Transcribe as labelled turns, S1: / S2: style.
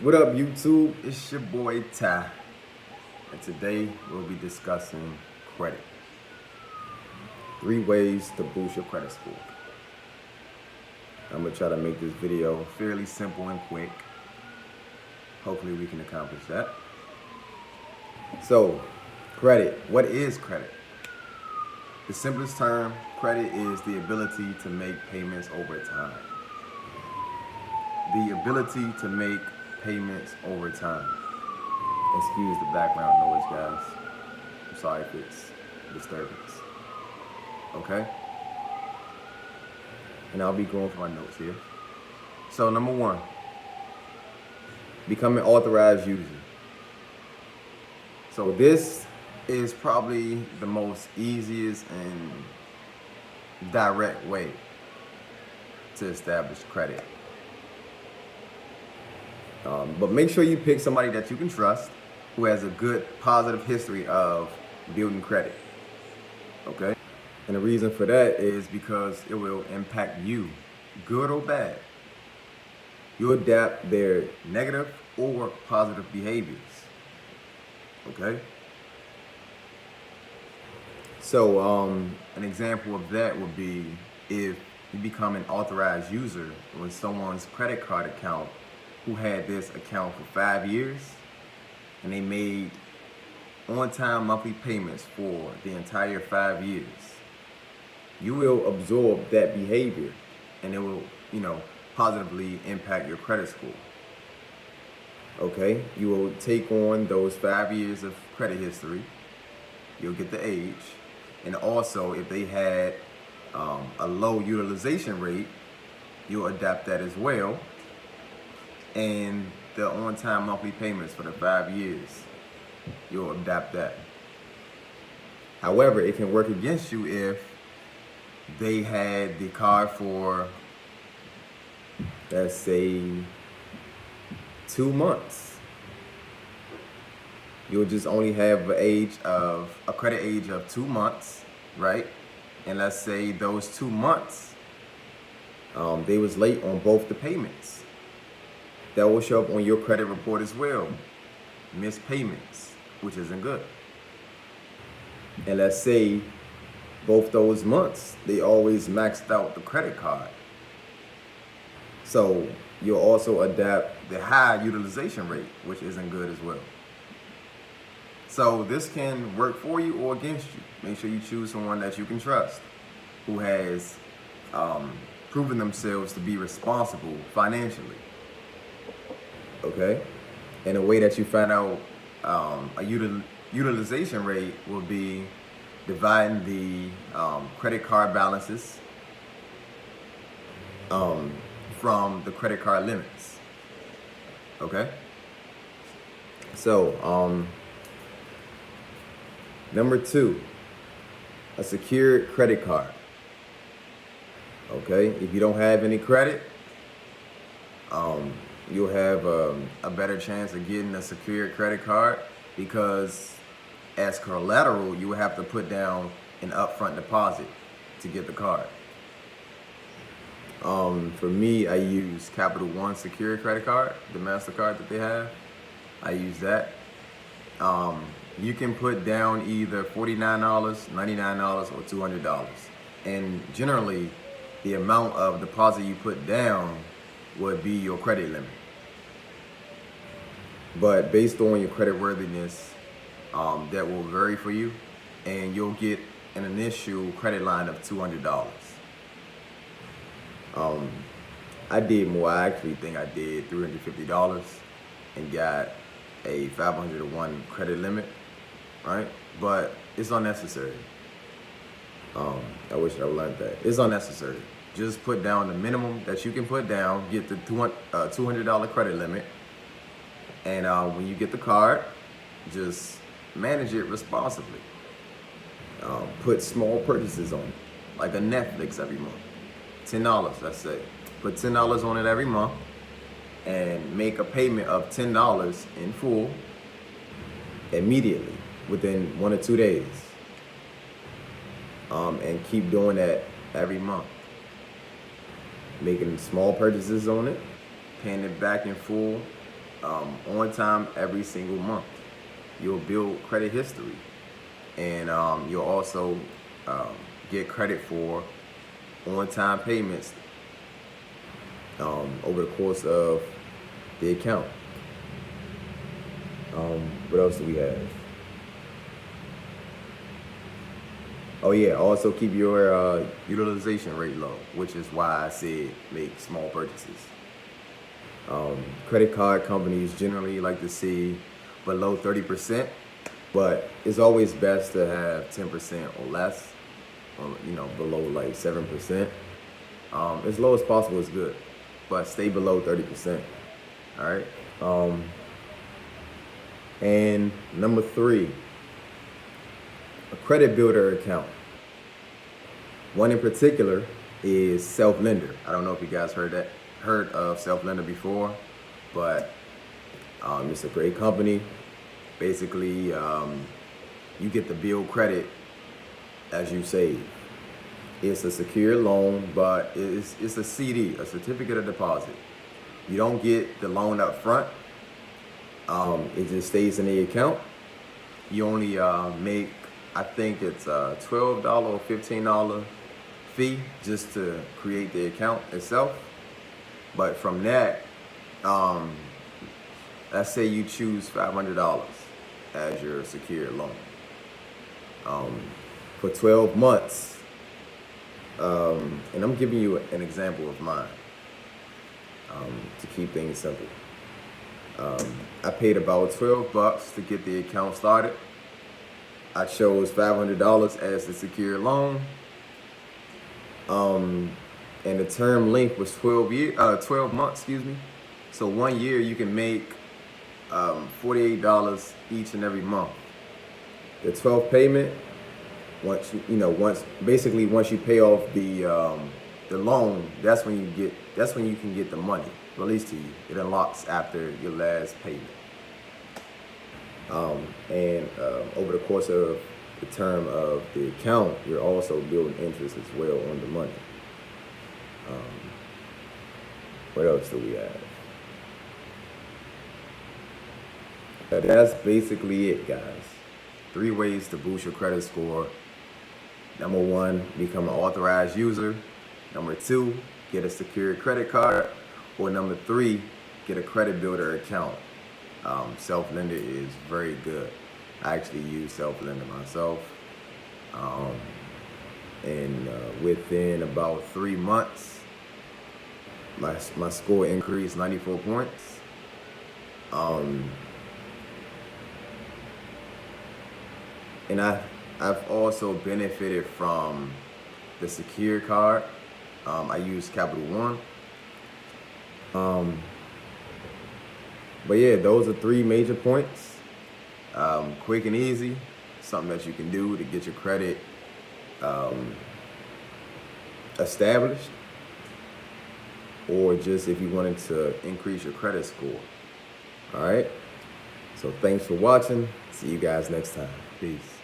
S1: What up, YouTube? It's your boy Ty, and today we'll be discussing credit. 3 ways to boost your credit score. I'm gonna try to make this video fairly simple and quick. Hopefully we can accomplish that. So, credit. What is credit? The simplest term, credit is the ability to make payments over time. The ability to make payments over time. Excuse the background noise, guys. I'm sorry if it's disturbance. Okay? And I'll be going for my notes here. So, number 1, become an authorized user. So this is probably the most easiest and direct way to establish credit. But make sure you pick somebody that you can trust, who has a good, positive history of building credit, okay? And the reason for that is because it will impact you, good or bad. You adapt their negative or positive behaviors, okay? So an example of that would be if you become an authorized user when someone's credit card account who had this account for 5 years and they made on-time monthly payments for the entire 5 years. You will absorb that behavior and it will, positively impact your credit score. Okay, you will take on those 5 years of credit history. You'll get the age. And also, if they had a low utilization rate, you'll adapt that as well. And the on-time monthly payments for the 5 years, you'll adapt that. However, it can work against you if they had the card for, let's say, 2 months. You'll just only have a credit age of 2 months, right? And let's say those 2 months, they was late on both the payments. That will show up on your credit report as well. Missed payments, which isn't good. And let's say both those months, they always maxed out the credit card. So you'll also adapt the high utilization rate, which isn't good as well. So this can work for you or against you. Make sure you choose someone that you can trust, who has proven themselves to be responsible financially. Okay? And the way that you find out a utilization rate will be dividing the credit card balances from the credit card limits. Okay? So, number 2, a secured credit card. Okay? If you don't have any credit, you'll have a better chance of getting a secured credit card because as collateral, you will have to put down an upfront deposit to get the card. For me, I use Capital One secured credit card, the MasterCard that they have. I use that. You can put down either $49, $99, or $200. And generally, the amount of deposit you put down would be your credit limit. But based on your credit worthiness, that will vary for you, and you'll get an initial credit line of $200. I did more. I actually think I did $350 and got a 501 credit limit, right? But it's unnecessary. I wish I learned that. It's unnecessary. Just put down the minimum that you can put down, get the $200 credit limit, and when you get the card, just manage it responsibly. Put small purchases on it, like a Netflix every month. $10, let's say. Put $10 on it every month and make a payment of $10 in full immediately within 1 or 2 days. And keep doing that every month. Making small purchases on it, paying it back in full on time every single month. You'll build credit history, and you'll also get credit for on-time payments over the course of the account. What else do we have? Oh yeah, also keep your utilization rate low, which is why I said make small purchases. Credit card companies generally like to see below 30%, but it's always best to have 10% or less, or below like 7%. As low as possible is good, but stay below 30%. All right. And number 3, a credit builder account. One in particular is Self-Lender. I don't know if you guys heard of Self-Lender before, but it's a great company. Basically, you get to build credit as you save. It's a secure loan, but it's a CD, a certificate of deposit. You don't get the loan up front. It just stays in the account. You only make, I think it's a $12 or $15 fee just to create the account itself. But from that, let's say you choose $500 as your secured loan. For 12 months, and I'm giving you an example of mine to keep things simple. I paid about $12 to get the account started. I chose $500 as the secured loan. And the term length was 12 months, So 1 year you can make $48 each and every month. The 12th payment, once you pay off the loan, that's when you can get the money released to you. It unlocks after your last payment. And over the course of the term of the account, you're also building interest as well on the money. What else do we have? That's basically it, guys. 3 ways to boost your credit score. Number 1, become an authorized user. Number 2, get a secured credit card. Or number 3, get a credit builder account. Self-Lender is very good. I actually use Self-Lender myself. And within about 3 months, my score increased 94 points. And I've also benefited from the secure card. I use Capital One. But yeah, those are 3 major points. Quick and easy, something that you can do to get your credit established, or just if you wanted to increase your credit score. All right. So thanks for watching. See you guys next time. Peace.